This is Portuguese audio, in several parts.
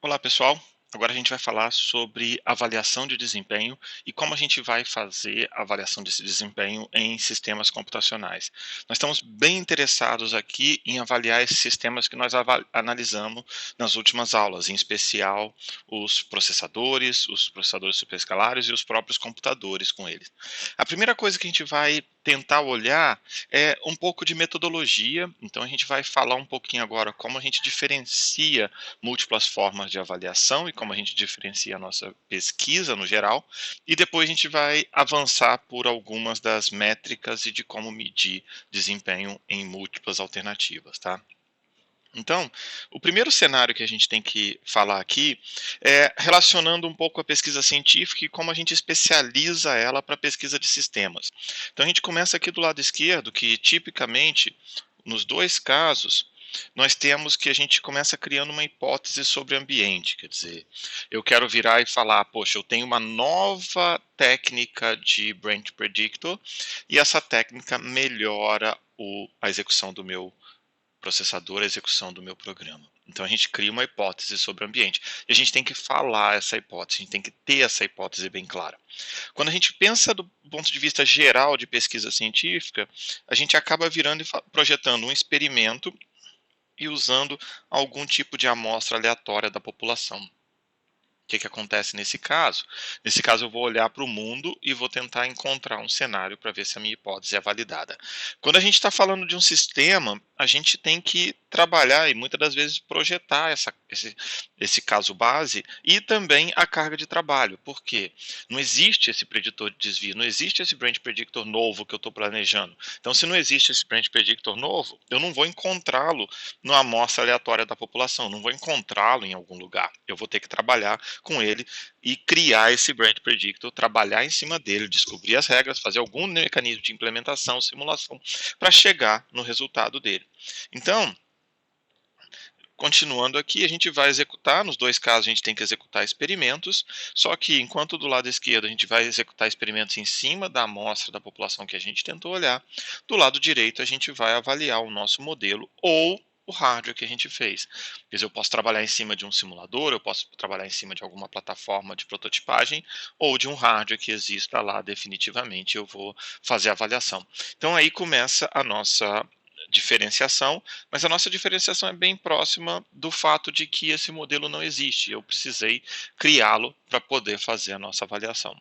Olá, pessoal. Agora a gente vai falar sobre avaliação de desempenho e como a gente vai fazer a avaliação desse desempenho em sistemas computacionais. Nós estamos bem interessados aqui em avaliar esses sistemas que nós analisamos nas últimas aulas, em especial os processadores superescalares e os próprios computadores com eles. A primeira coisa que a gente vai tentar olhar é um pouco de metodologia, então a gente vai falar um pouquinho agora como a gente diferencia múltiplas formas de avaliação e como a gente diferencia a nossa pesquisa no geral, e depois a gente vai avançar por algumas das métricas e de como medir desempenho em múltiplas alternativas, tá? Então, o primeiro cenário que a gente tem que falar aqui é relacionando um pouco a pesquisa científica e como a gente especializa ela para pesquisa de sistemas. Então, a gente começa aqui do lado esquerdo, que tipicamente, nos dois casos, nós temos que a gente começa criando uma hipótese sobre o ambiente, quer dizer, eu quero virar e falar, poxa, eu tenho uma nova técnica de Branch Predictor e essa técnica melhora a execução do meu processador, a execução do meu programa. Então a gente cria uma hipótese sobre o ambiente. E a gente tem que falar essa hipótese, a gente tem que ter essa hipótese bem clara. Quando a gente pensa do ponto de vista geral de pesquisa científica, a gente acaba virando e projetando um experimento e usando algum tipo de amostra aleatória da população. O que acontece nesse caso? Nesse caso, eu vou olhar para o mundo e vou tentar encontrar um cenário para ver se a minha hipótese é validada. Quando a gente está falando de um sistema, a gente tem que trabalhar e muitas das vezes projetar esse caso base e também a carga de trabalho. Por quê? Não existe esse preditor de desvio, não existe esse branch predictor novo que eu estou planejando. Então, se não existe esse branch predictor novo, eu não vou encontrá-lo numa amostra aleatória da população, não vou encontrá-lo em algum lugar. Eu vou ter que trabalhar com ele e criar esse Branch Predictor, trabalhar em cima dele, descobrir as regras, fazer algum mecanismo de implementação, simulação, para chegar no resultado dele. Então, continuando aqui, a gente vai executar, nos dois casos a gente tem que executar experimentos, só que enquanto do lado esquerdo a gente vai executar experimentos em cima da amostra da população que a gente tentou olhar, do lado direito a gente vai avaliar o nosso modelo ou o hardware que a gente fez. Quer dizer, eu posso trabalhar em cima de um simulador, eu posso trabalhar em cima de alguma plataforma de prototipagem ou de um hardware que exista lá definitivamente, eu vou fazer a avaliação. Então aí começa a nossa diferenciação, mas a nossa diferenciação é bem próxima do fato de que esse modelo não existe. Eu precisei criá-lo para poder fazer a nossa avaliação.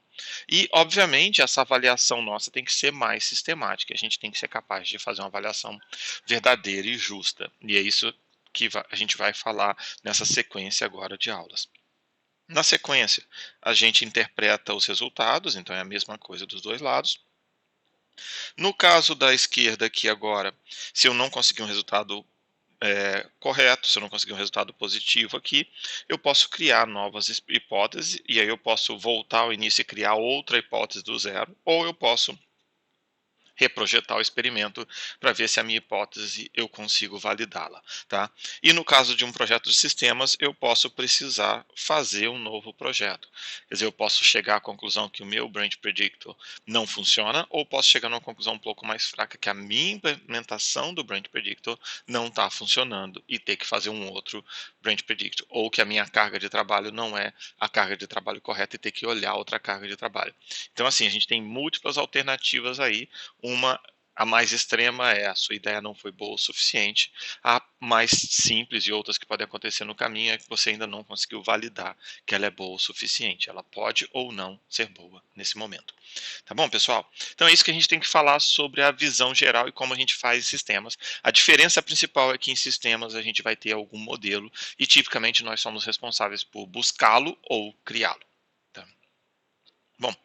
E, obviamente, essa avaliação nossa tem que ser mais sistemática. A gente tem que ser capaz de fazer uma avaliação verdadeira e justa. E é isso que a gente vai falar nessa sequência agora de aulas. Na sequência, a gente interpreta os resultados, então é a mesma coisa dos dois lados. No caso da esquerda aqui agora, se eu não conseguir um resultado correto, se eu não conseguir um resultado positivo aqui, eu posso criar novas hipóteses, e aí eu posso voltar ao início e criar outra hipótese do zero, ou eu posso reprojetar o experimento para ver se a minha hipótese eu consigo validá-la, tá? E no caso de um projeto de sistemas, eu posso precisar fazer um novo projeto. Quer dizer, eu posso chegar à conclusão que o meu Branch Predictor não funciona, ou posso chegar numa conclusão um pouco mais fraca, que a minha implementação do Branch Predictor não está funcionando e ter que fazer um outro Branch Predictor, ou que a minha carga de trabalho não é a carga de trabalho correta e ter que olhar outra carga de trabalho. Então, assim, a gente tem múltiplas alternativas aí. A mais extrema é a sua ideia não foi boa o suficiente. A mais simples e outras que podem acontecer no caminho é que você ainda não conseguiu validar que ela é boa o suficiente. Ela pode ou não ser boa nesse momento. Tá bom, pessoal? Então é isso que a gente tem que falar sobre a visão geral e como a gente faz sistemas. A diferença principal é que em sistemas a gente vai ter algum modelo e tipicamente nós somos responsáveis por buscá-lo ou criá-lo. Tá? Bom,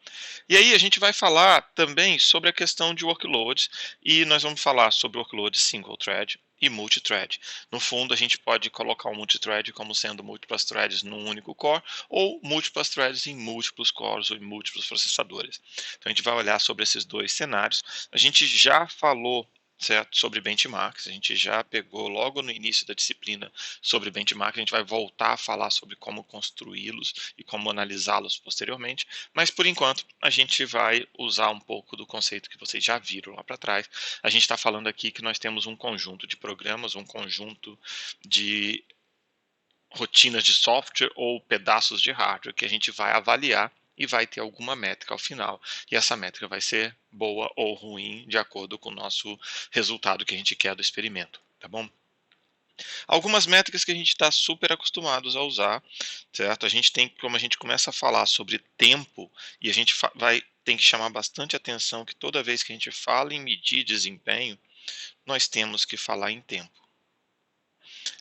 e aí a gente vai falar também sobre a questão de workloads, e nós vamos falar sobre workloads single thread e multithread. No fundo, a gente pode colocar o multithread como sendo múltiplas threads num único core, ou múltiplas threads em múltiplos cores ou em múltiplos processadores. Então a gente vai olhar sobre esses dois cenários. A gente já falou, certo, sobre benchmarks, a gente já pegou logo no início da disciplina sobre benchmarks, a gente vai voltar a falar sobre como construí-los e como analisá-los posteriormente, mas por enquanto a gente vai usar um pouco do conceito que vocês já viram lá para trás. A gente está falando aqui que nós temos um conjunto de programas, um conjunto de rotinas de software ou pedaços de hardware que a gente vai avaliar e vai ter alguma métrica ao final. E essa métrica vai ser boa ou ruim de acordo com o nosso resultado que a gente quer do experimento, tá bom? Algumas métricas que a gente está super acostumados a usar, certo? A gente tem, como a gente começa a falar sobre tempo, e a gente tem que chamar bastante atenção que toda vez que a gente fala em medir desempenho, nós temos que falar em tempo.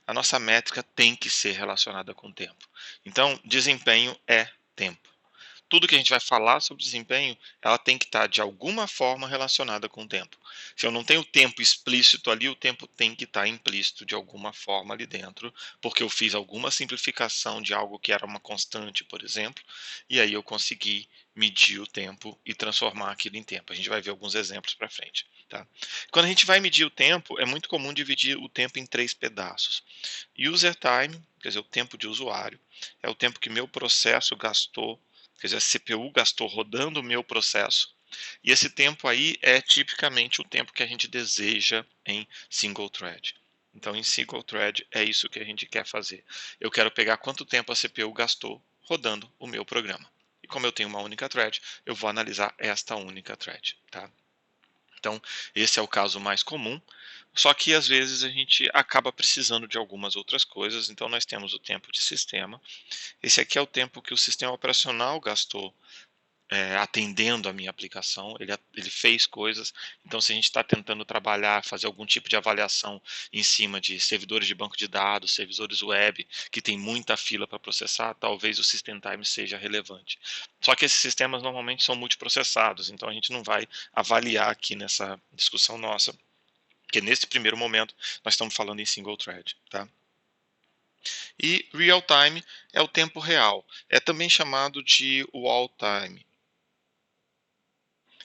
A nossa métrica tem que ser relacionada com tempo. Então, desempenho é tempo. Tudo que a gente vai falar sobre desempenho, ela tem que estar de alguma forma relacionada com o tempo. Se eu não tenho tempo explícito ali, o tempo tem que estar implícito de alguma forma ali dentro, porque eu fiz alguma simplificação de algo que era uma constante, por exemplo, e aí eu consegui medir o tempo e transformar aquilo em tempo. A gente vai ver alguns exemplos para frente. Tá? Quando a gente vai medir o tempo, é muito comum dividir o tempo em 3 pedaços. User time, quer dizer, o tempo de usuário, é o tempo que meu processo gastou, quer dizer, a CPU gastou rodando o meu processo. E esse tempo aí é tipicamente o tempo que a gente deseja em single thread. Então, em single thread, é isso que a gente quer fazer. Eu quero pegar quanto tempo a CPU gastou rodando o meu programa. E como eu tenho uma única thread, eu vou analisar esta única thread. Tá? Então, esse é o caso mais comum. Só que às vezes a gente acaba precisando de algumas outras coisas. Então, nós temos o tempo de sistema. Esse aqui é o tempo que o sistema operacional gastou atendendo a minha aplicação, ele fez coisas. Então, se a gente está tentando trabalhar, fazer algum tipo de avaliação em cima de servidores de banco de dados, servidores web, que tem muita fila para processar, talvez o System Time seja relevante. Só que esses sistemas normalmente são multiprocessados, então a gente não vai avaliar aqui nessa discussão nossa, porque nesse primeiro momento nós estamos falando em single thread. Tá? E real time é o tempo real, é também chamado de wall time.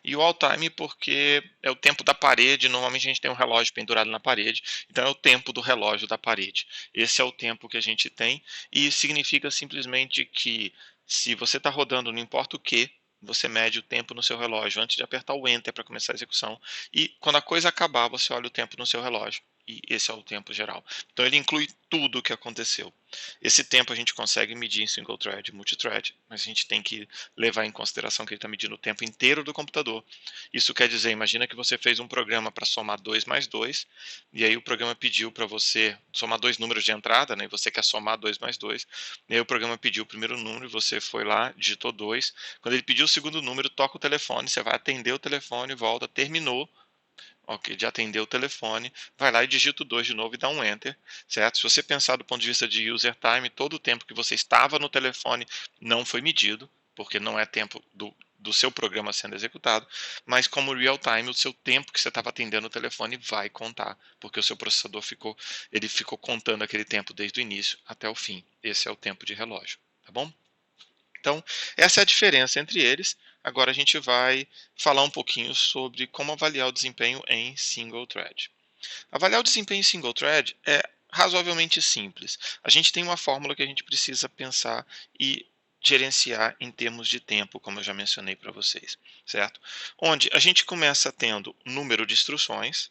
E o all time porque é o tempo da parede, normalmente a gente tem um relógio pendurado na parede, então é o tempo do relógio da parede. Esse é o tempo que a gente tem e significa simplesmente que se você está rodando, não importa o que, você mede o tempo no seu relógio antes de apertar o Enter para começar a execução e quando a coisa acabar, você olha o tempo no seu relógio. E esse é o tempo geral. Então ele inclui tudo o que aconteceu. Esse tempo a gente consegue medir em single thread, multithread, mas a gente tem que levar em consideração que ele está medindo o tempo inteiro do computador. Isso quer dizer, imagina que você fez um programa para somar 2 mais 2, e aí o programa pediu para você somar dois números de entrada, né, e você quer somar 2 mais 2, e aí o programa pediu o primeiro número, e você foi lá, digitou 2. Quando ele pediu o segundo número, toca o telefone, você vai atender o telefone, volta, terminou, ok, de atender o telefone, vai lá e digita o 2 de novo e dá um Enter, certo? Se você pensar do ponto de vista de user time, todo o tempo que você estava no telefone não foi medido, porque não é tempo do seu programa sendo executado, mas como real time, o seu tempo que você estava atendendo o telefone vai contar, porque o seu processador ficou contando aquele tempo desde o início até o fim. Esse é o tempo de relógio, tá bom? Então, essa é a diferença entre eles. Agora a gente vai falar um pouquinho sobre como avaliar o desempenho em single thread. Avaliar o desempenho em single thread é razoavelmente simples. A gente tem uma fórmula que a gente precisa pensar e gerenciar em termos de tempo, como eu já mencionei para vocês, certo? Onde a gente começa tendo número de instruções,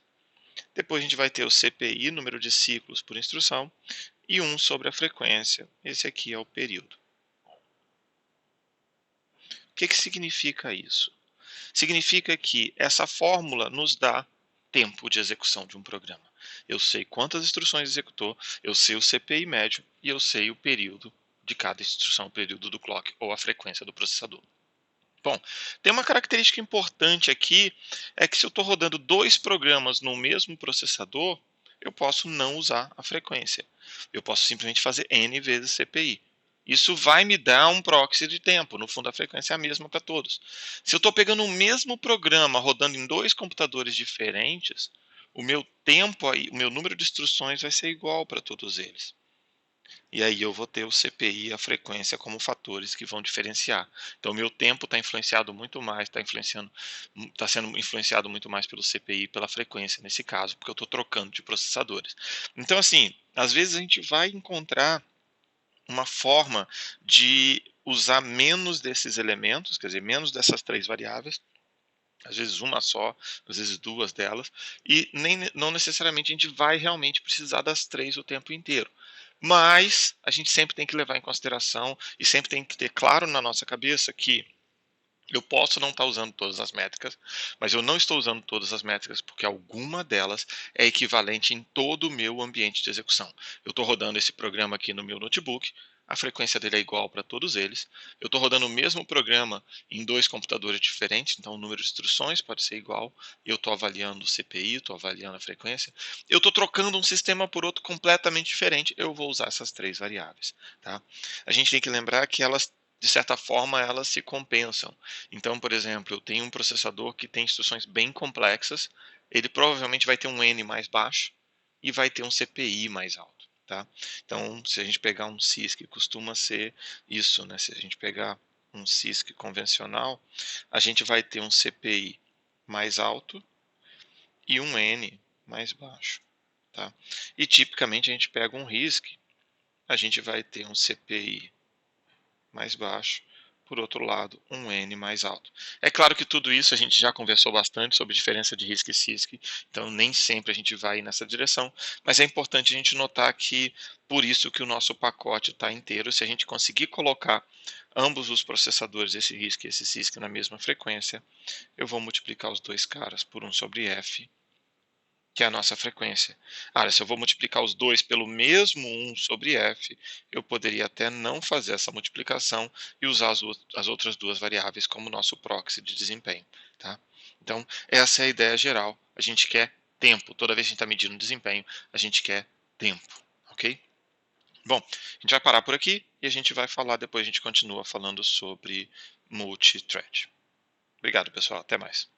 depois a gente vai ter o CPI, número de ciclos por instrução, e 1 sobre a frequência. Esse aqui é o período. O que significa isso? Significa que essa fórmula nos dá tempo de execução de um programa. Eu sei quantas instruções executou, eu sei o CPI médio e eu sei o período de cada instrução, o período do clock ou a frequência do processador. Bom, tem uma característica importante aqui, é que se eu estou rodando dois programas no mesmo processador, eu posso não usar a frequência. Eu posso simplesmente fazer N vezes CPI. Isso vai me dar um proxy de tempo. No fundo, a frequência é a mesma para todos. Se eu estou pegando o mesmo programa rodando em dois computadores diferentes, o meu tempo aí, o meu número de instruções vai ser igual para todos eles. E aí eu vou ter o CPI e a frequência como fatores que vão diferenciar. Então, o meu tempo está influenciado muito mais, está sendo influenciado muito mais pelo CPI e pela frequência nesse caso, porque eu estou trocando de processadores. Então, assim, às vezes a gente vai encontrar uma forma de usar menos desses elementos, quer dizer, menos dessas três variáveis, às vezes uma só, às vezes duas delas, e não necessariamente a gente vai realmente precisar das três o tempo inteiro. Mas a gente sempre tem que levar em consideração e sempre tem que ter claro na nossa cabeça que eu posso não estar usando todas as métricas, mas eu não estou usando todas as métricas porque alguma delas é equivalente em todo o meu ambiente de execução. Eu estou rodando esse programa aqui no meu notebook, a frequência dele é igual para todos eles. Eu estou rodando o mesmo programa em dois computadores diferentes, então o número de instruções pode ser igual. Eu estou avaliando o CPI, estou avaliando a frequência. Eu estou trocando um sistema por outro completamente diferente. Eu vou usar essas três variáveis. Tá? A gente tem que lembrar que elas, de certa forma, elas se compensam. Então, por exemplo, eu tenho um processador que tem instruções bem complexas, ele provavelmente vai ter um N mais baixo e vai ter um CPI mais alto, tá? Então, se a gente pegar um CISC, costuma ser isso, né? Se a gente pegar um CISC convencional, a gente vai ter um CPI mais alto e um N mais baixo, tá? E tipicamente a gente pega um RISC, a gente vai ter um CPI mais baixo, por outro lado, um N mais alto. É claro que tudo isso a gente já conversou bastante sobre diferença de RISC e CISC, então nem sempre a gente vai nessa direção, mas é importante a gente notar que por isso que o nosso pacote está inteiro, se a gente conseguir colocar ambos os processadores, esse RISC e esse CISC, na mesma frequência, eu vou multiplicar os dois caras por 1 sobre F, que é a nossa frequência. Ah, se eu vou multiplicar os dois pelo mesmo 1 sobre f, eu poderia até não fazer essa multiplicação e usar as outras duas variáveis como nosso proxy de desempenho. Tá? Então, essa é a ideia geral. A gente quer tempo. Toda vez que a gente está medindo desempenho, a gente quer tempo. Ok? Bom, a gente vai parar por aqui e a gente vai falar, depois a gente continua falando sobre multithread. Obrigado, pessoal. Até mais.